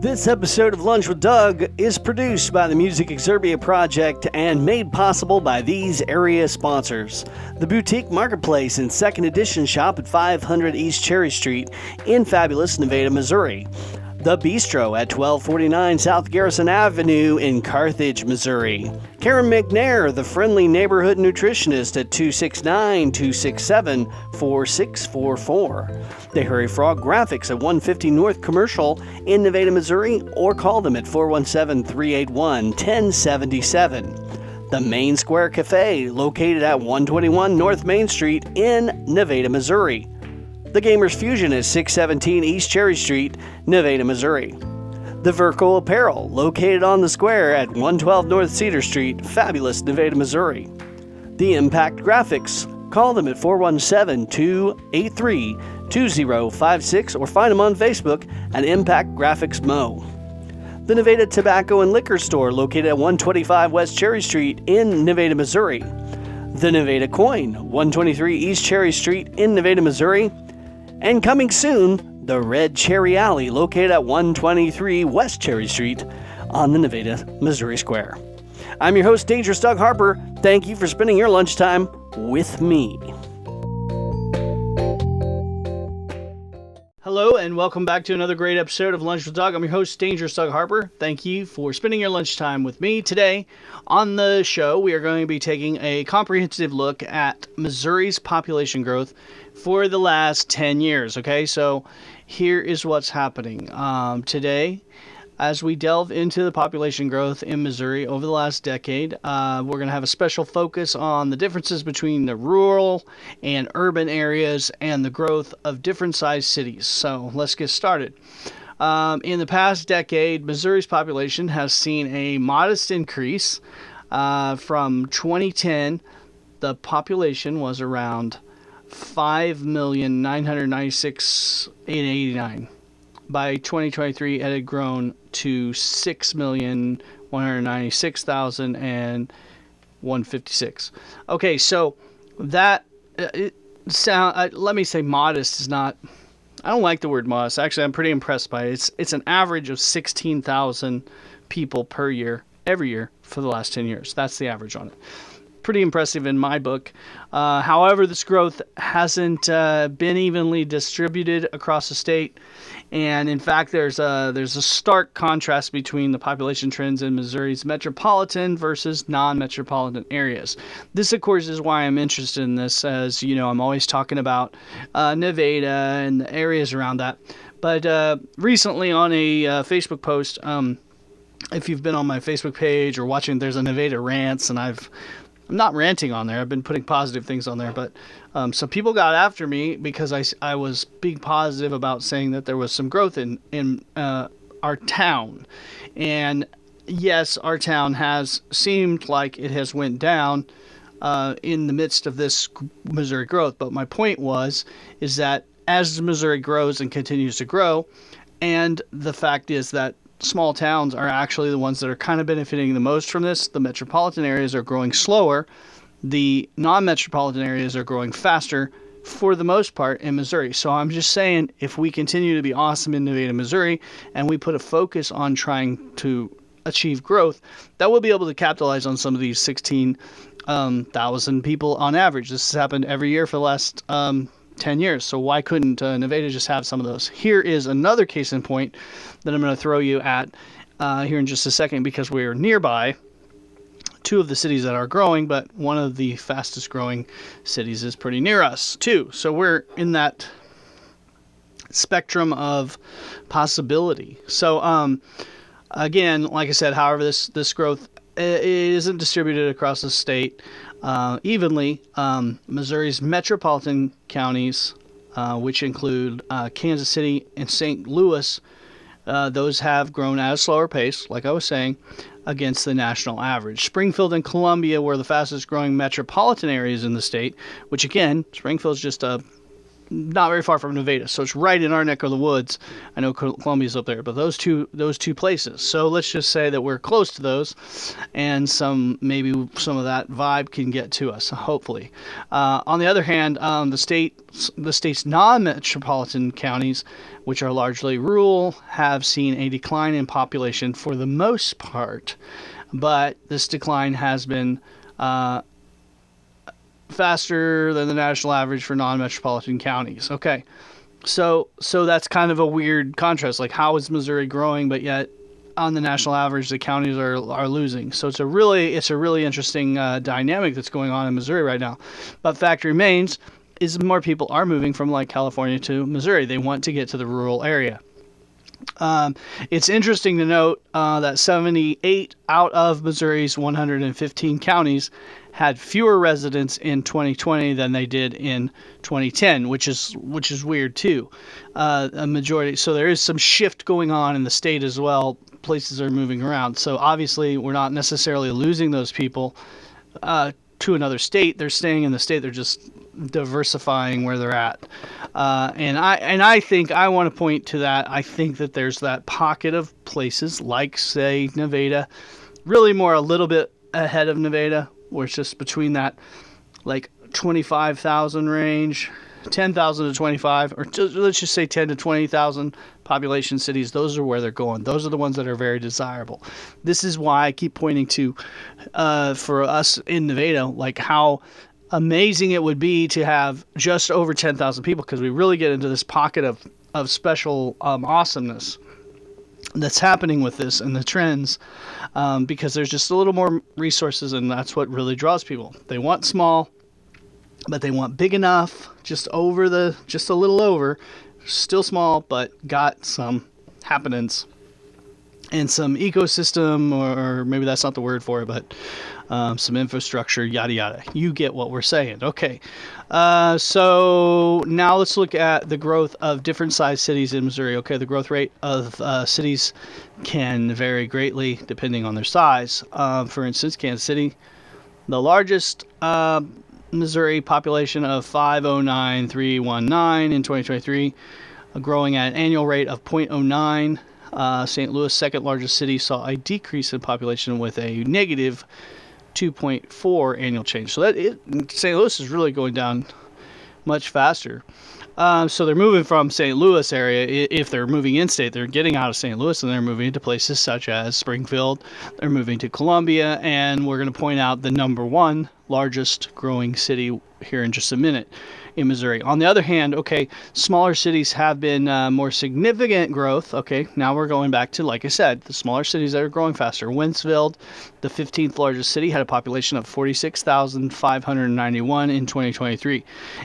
This episode of Lunch with Doug is produced by the Music Exurbia Project and made possible by these area sponsors. The Boutique Marketplace and Second Edition Shop at 500 East Cherry Street in fabulous Nevada, Missouri. The Bistro at 1249 South Garrison Avenue in Carthage, Missouri. Karen McNair, the friendly neighborhood nutritionist at 269-267-4644. The Hurry Frog Graphics at 150 North Commercial in Nevada, Missouri, or call them at 417-381-1077. The Main Square Cafe, located at 121 North Main Street in Nevada, Missouri. The Gamers Fusion at 617 East Cherry Street, Nevada, Missouri. The Verco Apparel, located on the square at 112 North Cedar Street, fabulous Nevada, Missouri. The Impact Graphics, call them at 417-283-2056 or find them on Facebook at Impact Graphics Mo. The Nevada Tobacco and Liquor Store, located at 125 West Cherry Street in Nevada, Missouri. The Nevada Coin, 123 East Cherry Street in Nevada, Missouri. And coming soon, the Red Cherry Alley, located at 123 West Cherry Street on the Nevada, Missouri Square. I'm your host, Dangerous Doug Harper. Thank you for spending your lunchtime with me. Hello, and welcome back to another great episode of Lunch with Doug. I'm your host, Dangerous Doug Harper. Thank you for spending your lunchtime with me. Today on the show, we are going to be taking a comprehensive look at Missouri's population growth for the last 10 years. Okay, so here is what's happening. Today, as we delve into the population growth in Missouri over the last decade, we're going to have a special focus on the differences between the rural and urban areas and the growth of different sized cities. So let's get started. In the past decade, Missouri's population has seen a modest increase. From 2010, the population was around 5,996,889. By 2023, it had grown to 6,196,156. Okay, so that let me say modest is not. I don't like the word modest. Actually, I'm pretty impressed by it. It's an average of 16,000 people per year, every year for the last 10 years. That's the average on it. Pretty impressive in my book. However, this growth hasn't been evenly distributed across the state, and in fact, there's a stark contrast between the population trends in Missouri's metropolitan versus non-metropolitan areas. This, of course, is why I'm interested in this, as you know, I'm always talking about Nevada and the areas around that. But recently, on a Facebook post, if you've been on my Facebook page or watching, there's a Nevada Rants, and I'm not ranting on there. I've been putting positive things on there, but some people got after me because I was being positive about saying that there was some growth in our town. And yes, our town has seemed like it has went down in the midst of this Missouri growth. But my point is that as Missouri grows and continues to grow, and the fact is that small towns are actually the ones that are kind of benefiting the most from this. The metropolitan areas are growing slower. The non-metropolitan areas are growing faster for the most part in Missouri. So I'm just saying, if we continue to be awesome in Nevada, Missouri, and we put a focus on trying to achieve growth, that we'll be able to capitalize on some of these 16,000 people on average. This has happened every year for the last 10 years. So why couldn't Nevada just have some of those? Here is another case in point that I'm going to throw you at here in just a second, because we're nearby two of the cities that are growing, but one of the fastest growing cities is pretty near us too. So we're in that spectrum of possibility. So again, like I said, however, this growth isn't distributed across the state evenly. Missouri's metropolitan counties, which include Kansas City and St. Louis, those have grown at a slower pace, like I was saying, against the national average. Springfield and Columbia were the fastest growing metropolitan areas in the state, which again, Springfield's just a not very far from Nevada, so it's right in our neck of the woods. I know Columbia's up there, but those two places. So let's just say that we're close to those, and maybe some of that vibe can get to us, hopefully. On the other hand, the state's non-metropolitan counties, which are largely rural, have seen a decline in population for the most part, but this decline has been faster than the national average for non-metropolitan counties. Okay, so that's kind of a weird contrast. Like, how is Missouri growing, but yet on the national average the counties are losing? So it's a really interesting dynamic that's going on in Missouri right now. But fact remains is more people are moving from like California to Missouri. They want to get to the rural area. It's interesting to note that 78 out of Missouri's 115 counties had fewer residents in 2020 than they did in 2010, which is weird too. A majority, so there is some shift going on in the state as well. Places are moving around. So obviously we're not necessarily losing those people to another state. They're staying in the state. They're just diversifying where they're at. And I think I want to point to that. I think that there's that pocket of places like, say, Nevada, really more a little bit ahead of Nevada, where it's just between that like 25,000 range, 10,000 to 25, or let's just say 10 to 20,000 population cities. Those are where they're going. Those are the ones that are very desirable. This is why I keep pointing to, for us in Nevada, like how amazing it would be to have just over 10,000 people, because we really get into this pocket of special awesomeness that's happening with this and the trends, because there's just a little more resources, and that's what really draws people. They want small, but they want big enough, just a little over, still small, but got some happenings and some ecosystem, or maybe that's not the word for it, but some infrastructure, yada yada. You get what we're saying. Okay, so now let's look at the growth of different size cities in Missouri. Okay, the growth rate of cities can vary greatly depending on their size. For instance, Kansas City, the largest Missouri population of 509,319 in 2023, growing at an annual rate of 0.09. St. Louis, second largest city, saw a decrease in population with a negative 2.4 annual change. So St. Louis is really going down much faster. So they're moving from St. Louis area. If they're moving in-state, they're getting out of St. Louis and they're moving to places such as Springfield. They're moving to Columbia, and we're going to point out the number one largest growing city here in just a minute in Missouri. On the other hand, okay, smaller cities have been more significant growth. Okay, now we're going back to, like I said, the smaller cities that are growing faster. Wentzville, the 15th largest city, had a population of 46,591 in 2023.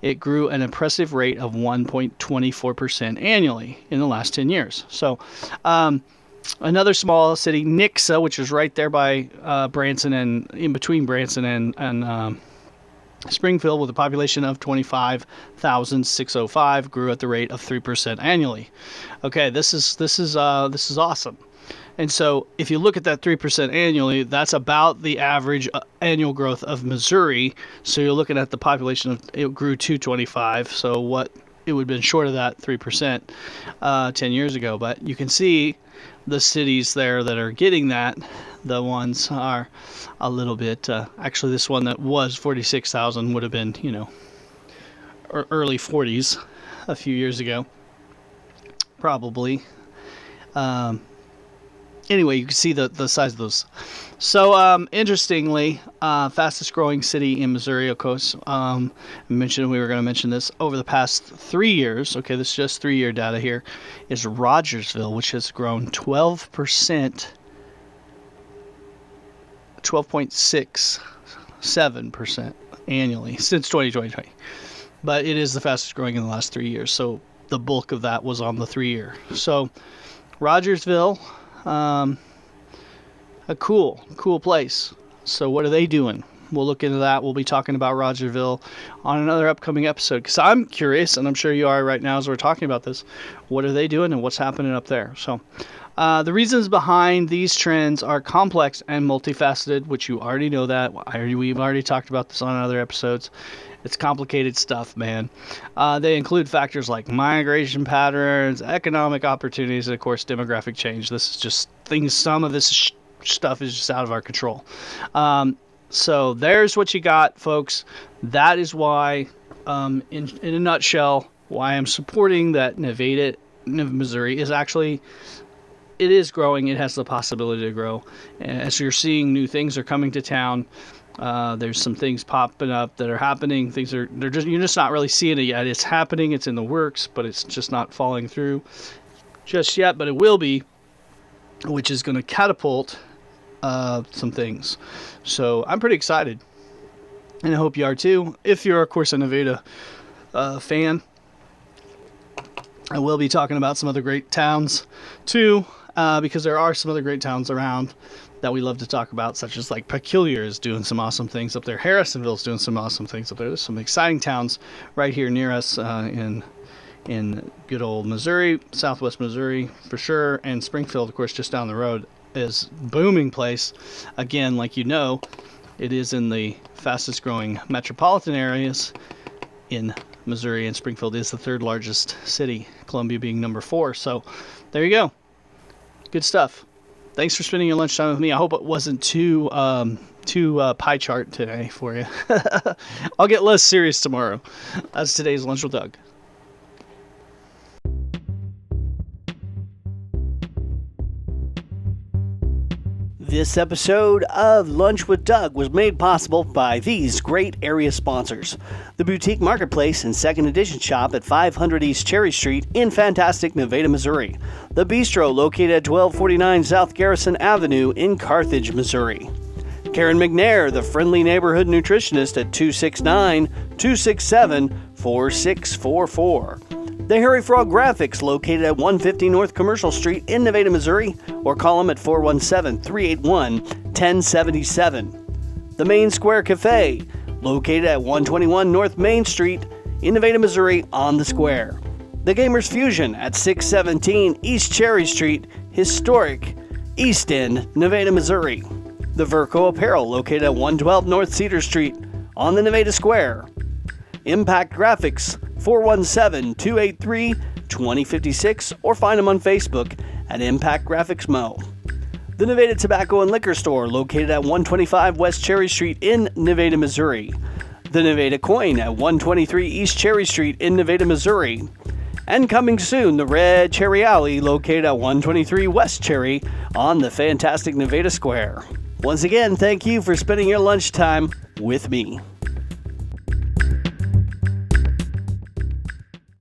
It grew an impressive rate of 1.24% annually in the last 10 years. So, another small city, Nixa, which is right there by Branson and in between Branson and Springfield, with a population of 25,605, grew at the rate of 3% annually. Okay, this is awesome. And so if you look at that 3% annually, that's about the average annual growth of Missouri. So you're looking at the population of, it grew to 25. So what it would have been short of that 3% 10 years ago. But you can see the cities there that are getting that. The ones are a little bit, actually this one that was 46,000 would have been, early 40s a few years ago, probably. Anyway, you can see the size of those. So, interestingly, fastest growing city in Missouri, of course, we were going to mention this, over the past 3 years, okay, this is just 3-year data here, is Rogersville, which has grown 12.67% annually since 2020. But it is the fastest growing in the last 3 years, so the bulk of that was on the 3-year. So, Rogersville, a cool place. So what are they doing? we'll look into that. We'll be talking about Rogerville on another upcoming episode, because I'm curious, and I'm sure you are right now as we're talking about this. What are they doing and what's happening up there? So the reasons behind these trends are complex and multifaceted, which you already know that. We've already talked about this on other episodes. It's complicated stuff, man. They include factors like migration patterns, economic opportunities, and of course demographic change. This is just things, some of this stuff is just out of our control. So there's what you got, folks. That is why, in a nutshell, why I'm supporting that Nevada, Missouri is actually, it is growing. It has the possibility to grow. As you're seeing, new things are coming to town. There's some things popping up that are happening. You're just not really seeing it yet. It's happening. It's in the works, but it's just not falling through just yet. But it will be, which is going to catapult some things. So I'm pretty excited, and I hope you are too. If you're, of course, a Nevada fan, I will be talking about some other great towns too, because there are some other great towns around that we love to talk about, such as like Peculiar is doing some awesome things up there. Harrisonville is doing some awesome things up there. There's some exciting towns right here near us in good old Missouri, Southwest Missouri for sure, and Springfield, of course, just down the road is booming place. Again, like you know, it is in the fastest growing metropolitan areas in Missouri, and Springfield is the third largest city, Columbia being number 4. So there you go. Good stuff. Thanks for spending your lunchtime with me. I hope it wasn't too pie chart today for you. I'll get less serious tomorrow. That's today's Lunch with Doug. This episode of Lunch with Doug was made possible by these great area sponsors. The Boutique Marketplace and Second Edition Shop at 500 East Cherry Street in fantastic Nevada, Missouri. The Bistro located at 1249 South Garrison Avenue in Carthage, Missouri. Karen McNair, the friendly neighborhood nutritionist at 269-267-4644. The Harry Frog Graphics, located at 150 North Commercial Street in Nevada, Missouri, or call them at 417-381-1077. The Main Square Cafe, located at 121 North Main Street in Nevada, Missouri, on the square. The Gamers Fusion at 617 East Cherry Street, historic East End, Nevada, Missouri. The Verco Apparel, located at 112 North Cedar Street on the Nevada Square. Impact Graphics, 417-283-2056, or find them on Facebook at Impact Graphics Mo. The Nevada Tobacco and Liquor Store, located at 125 West Cherry Street in Nevada, Missouri. The Nevada Coin at 123 East Cherry Street in Nevada, Missouri. And coming soon, the Red Cherry Alley, located at 123 West Cherry on the fantastic Nevada Square. Once again, thank you for spending your lunchtime with me.